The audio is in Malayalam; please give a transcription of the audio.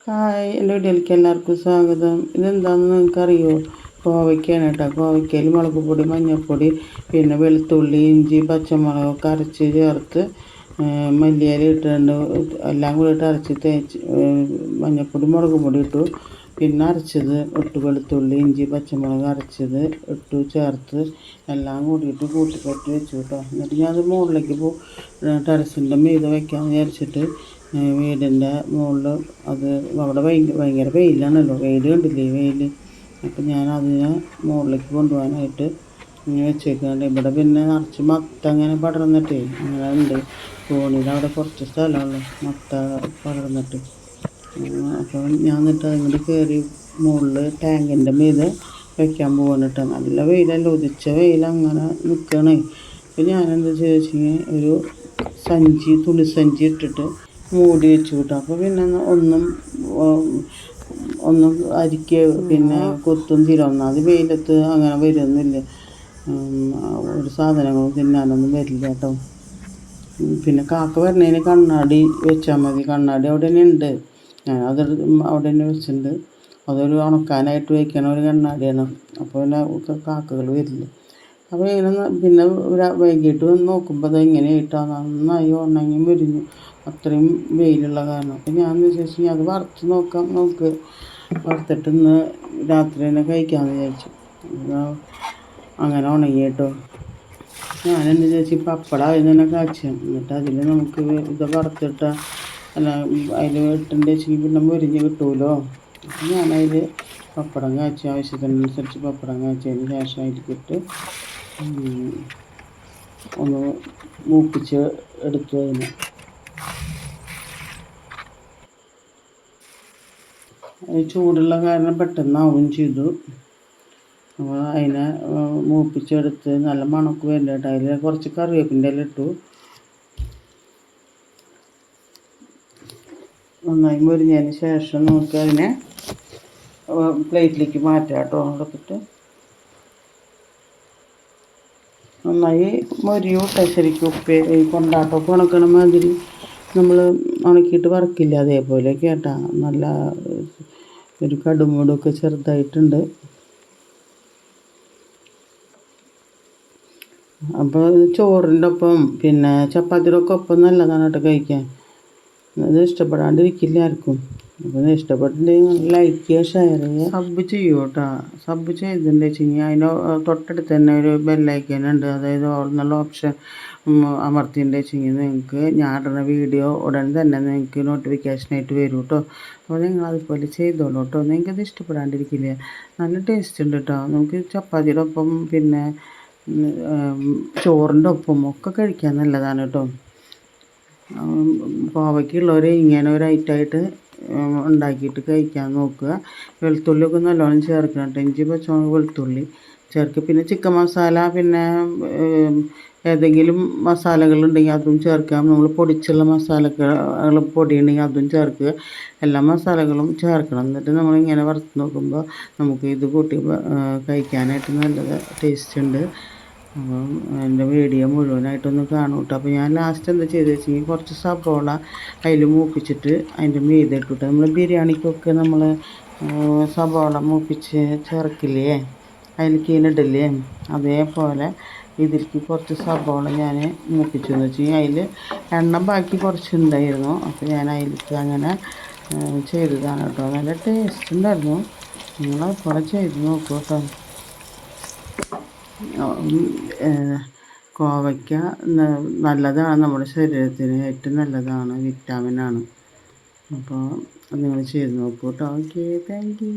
ഹായ്, എൻ്റെ വീട്ടിലേക്ക് എല്ലാവർക്കും സ്വാഗതം. ഇതെന്താണെന്ന് നിങ്ങൾക്കറിയോ? കോവയ്ക്കാണ് കേട്ടോ. കോവയ്ക്കയിൽ മുളക് പൊടി, മഞ്ഞൾപ്പൊടി, പിന്നെ വെളുത്തുള്ളി, ഇഞ്ചി, പച്ചമുളകൊക്കെ അരച്ച് ചേർത്ത് മല്ലിയില ഇട്ടുണ്ട്. എല്ലാം കൂടി ഇട്ട് അരച്ച് തേച്ച് മഞ്ഞൾപ്പൊടി, മുളക് പൊടി ഇട്ടു. പിന്നെ അരച്ചത് ഇട്ട്, വെളുത്തുള്ളി, ഇഞ്ചി, പച്ചമുളക് അരച്ചത് ഇട്ടു ചേർത്ത് എല്ലാം കൂടിയിട്ട് കൂട്ടിക്കട്ടി വെച്ചു കേട്ടോ. എന്നിട്ട് ഞാനത് മുകളിലേക്ക് ടെറസിൻ്റെ മീതെ വയ്ക്കാമെന്ന് വിചാരിച്ചിട്ട് വീടിൻ്റെ മുകളിൽ അത് അവിടെ ഭയങ്കര വെയിലാണല്ലോ, വെയിൽ കണ്ടില്ലേ വെയിൽ. അപ്പം ഞാൻ അതിനെ മുകളിലേക്ക് കൊണ്ടുപോകാനായിട്ട് ഇങ്ങനെ വെച്ചേക്കാണ്ട്. ഇവിടെ പിന്നെ നിറച്ച് മത്ത അങ്ങനെ പടർന്നിട്ടേ അങ്ങനെ ഉണ്ട്. തോണിയിൽ അവിടെ കുറച്ച് സ്ഥലമുള്ളൂ മത്ത പടർന്നിട്ട്. അപ്പോൾ ഞാൻ എന്നിട്ട് അതിങ്ങോട്ട് കയറി മുകളിൽ ടാങ്കിൻ്റെ മീതെ വയ്ക്കാൻ പോകാനിട്ട്. നല്ല വെയിലല്ല, ഉദിച്ച വെയിൽ അങ്ങനെ നിൽക്കണേ. അപ്പോൾ ഞാനെന്താ ചോദിച്ചെങ്കിൽ ഒരു തുണിസഞ്ചി ഇട്ടിട്ട് മൂടി വെച്ചു കിട്ടും. അപ്പോൾ പിന്നെ ഒന്നും പിന്നെ കൊത്തും തിരൊന്നും വെയിലത്ത് അങ്ങനെ വരുന്നില്ല. ഒരു സാധനങ്ങളും തിന്നാനൊന്നും വരില്ല കേട്ടോ. പിന്നെ കാക്ക വരണേന് കണ്ണാടി വെച്ചാൽ മതി. കണ്ണാടി അവിടെ തന്നെ ഉണ്ട്, അത് അവിടെ തന്നെ വെച്ചിട്ടുണ്ട്. അതൊരു ഉണക്കാനായിട്ട് വയ്ക്കണ ഒരു കണ്ണാടിയാണ്. അപ്പോൾ പിന്നെ കാക്കകൾ വരില്ല. അപ്പോൾ ഇങ്ങനെ പിന്നെ വൈകിട്ട് വന്ന് നോക്കുമ്പോൾ അത് ഇങ്ങനെയായിട്ടാണ് നന്നായി ഉണങ്ങി മുരിഞ്ഞു, അത്രയും വെയിലുള്ള കാരണം. അപ്പം ഞാൻ വിചാരിച്ചു അത് വറുത്ത് നോക്ക് വറുത്തിട്ട് ഇന്ന് രാത്രി തന്നെ കഴിക്കാമെന്ന് വിചാരിച്ചു. അങ്ങനെ ഉണങ്ങി കേട്ടോ. ഞാനെന്ത് വിചാരിച്ചു പപ്പടം അതിൽ തന്നെ കാച്ചാം, എന്നിട്ട് അതിൽ നമുക്ക് ഇത് വറുത്തിട്ട അല്ല അതിൽ ഇട്ടിൻ്റെ വെച്ചെങ്കിൽ പിന്നെ മുരിഞ്ഞ് കിട്ടുമല്ലോ. അപ്പം ഞാനതിൽ പപ്പടം കാച്ചി ആവശ്യത്തിനനുസരിച്ച് പപ്പടം കാച്ചതിന് ശേഷം അതിലേക്കിട്ട് ഒന്ന് മൂപ്പിച്ച് എടുത്തു. അതിന് ചൂടുള്ള കാരണം പെട്ടെന്നാവും ചെയ്തു. അപ്പോൾ അതിനെ മൂപ്പിച്ചെടുത്ത് നല്ല മണക്ക് വേണ്ടിയിട്ട് അതിൽ കുറച്ച് കറിവേപ്പിൻ്റെ ഇല ഇട്ടു. നന്നായി മുരിഞ്ഞതിന് ശേഷം നമുക്ക് അതിനെ പ്ലേറ്റിലേക്ക് മാറ്റാം കേട്ടോ. എടുത്തിട്ട് നന്നായി മൊരിയൂട്ടെ ശരിക്കും. കൊണ്ടാട്ടമൊക്കെ ഉണക്കണ മാതിരി നമ്മൾ ഉണക്കിയിട്ട് വറക്കില്ല, അതേപോലെ കേട്ടാ. നല്ല ഒരു കടുമൂടൊക്കെ ചെറുതായിട്ടുണ്ട്. അപ്പോൾ ചോറിൻ്റെ ഒപ്പം പിന്നെ ചപ്പാത്തിയുടെ ഒക്കെ ഒപ്പം നല്ലതാണ് കേട്ടോ കഴിക്കാൻ. അത് ഇഷ്ടപ്പെടാണ്ടിരിക്കില്ല ആർക്കും. അപ്പോൾ ഇഷ്ടപ്പെട്ടിട്ടുണ്ടെങ്കിൽ ലൈക്ക് ചെയ്യുക, ഷെയർ ചെയ്യുക, സബ് ചെയ്യൂ കേട്ടോ. സബ് ചെയ്തിട്ടുണ്ടെന്ന് വെച്ച് കഴിഞ്ഞാൽ അതിന് തൊട്ടടുത്ത് തന്നെ ഒരു ബെല്ലൈക്കൻ ഉണ്ട്, അതായത് ഓൾന്നുള്ള ഓപ്ഷൻ അമർത്തിൻ്റെ വെച്ച് കഴിഞ്ഞാൽ നിങ്ങൾക്ക് ഞാൻ ഇടുന്ന വീഡിയോ ഉടൻ തന്നെ നിങ്ങൾക്ക് നോട്ടിഫിക്കേഷനായിട്ട് വരും കേട്ടോ. അപ്പോൾ നിങ്ങൾ അതുപോലെ ചെയ്തോളൂ കേട്ടോ. നിങ്ങൾക്കത് ഇഷ്ടപ്പെടാണ്ടിരിക്കില്ല, നല്ല ടേസ്റ്റ് ഉണ്ട് കേട്ടോ. നമുക്ക് ചപ്പാത്തിയുടെ ഒപ്പം പിന്നെ ചോറിൻ്റെ ഒപ്പം ഒക്കെ കഴിക്കാൻ നല്ലതാണ് കേട്ടോ. കോവയ്ക്കുള്ളവർ ഇങ്ങനെ ഒരു ഐറ്റമായിട്ട് ഉണ്ടാക്കിയിട്ട് കഴിക്കാൻ നോക്കുക. വെളുത്തുള്ളിയൊക്കെ നല്ലോണം ചേർക്കണം കേട്ടോ. ഇഞ്ചി, പച്ചമുളക്, വെളുത്തുള്ളി ചേർക്കുക. പിന്നെ ചിക്കൻ മസാല, പിന്നെ ഏതെങ്കിലും മസാലകളുണ്ടെങ്കിൽ അതും ചേർക്കാം. നമ്മൾ പൊടിച്ചുള്ള മസാലകൾ പൊടി ഉണ്ടെങ്കിൽ അതും ചേർക്കുക. എല്ലാ മസാലകളും ചേർക്കണം. എന്നിട്ട് നമ്മളിങ്ങനെ വറുത്ത് നോക്കുമ്പോൾ നമുക്ക് ഇത് കൂട്ടി കഴിക്കാനായിട്ട് നല്ല ടേസ്റ്റ് ഉണ്ട്. അപ്പം എൻ്റെ വീഡിയോ മുഴുവനായിട്ടൊന്ന് കാണും കേട്ടോ. അപ്പോൾ ഞാൻ ലാസ്റ്റ് എന്താ ചെയ്തെന്ന് വെച്ചെങ്കിൽ കുറച്ച് സബോള അതിൽ മൂപ്പിച്ചിട്ട് അതിൻ്റെ മീതെ ഇട്ടിട്ട് നമ്മൾ ബിരിയാണിക്കൊക്കെ നമ്മൾ സബോള മൂപ്പിച്ച് ചേർക്കില്ലേ, അതിലേക്ക് ഇടില്ലേ, അതേപോലെ ഇതിലേക്ക് കുറച്ച് സബോള ഞാൻ മൂപ്പിച്ചെന്ന് വെച്ച് കഴിഞ്ഞാൽ അതിൽ എണ്ണ ബാക്കി കുറച്ചുണ്ടായിരുന്നു. അപ്പോൾ ഞാൻ അതിലേക്ക് അങ്ങനെ ചെയ്തതാണ് കേട്ടോ. നല്ല ടേസ്റ്റ് ഉണ്ടായിരുന്നു. നിങ്ങളതുപോലെ ചെയ്ത് നോക്കൂ കേട്ടോ. കോവയ്ക്ക നല്ലതാണ്, നമ്മുടെ ശരീരത്തിന് ഏറ്റവും നല്ലതാണ്, വിറ്റാമിനാണ്. അപ്പോൾ നിങ്ങൾ ചെയ്ത് നോക്കൂ കേട്ടോ. Okay, thank you.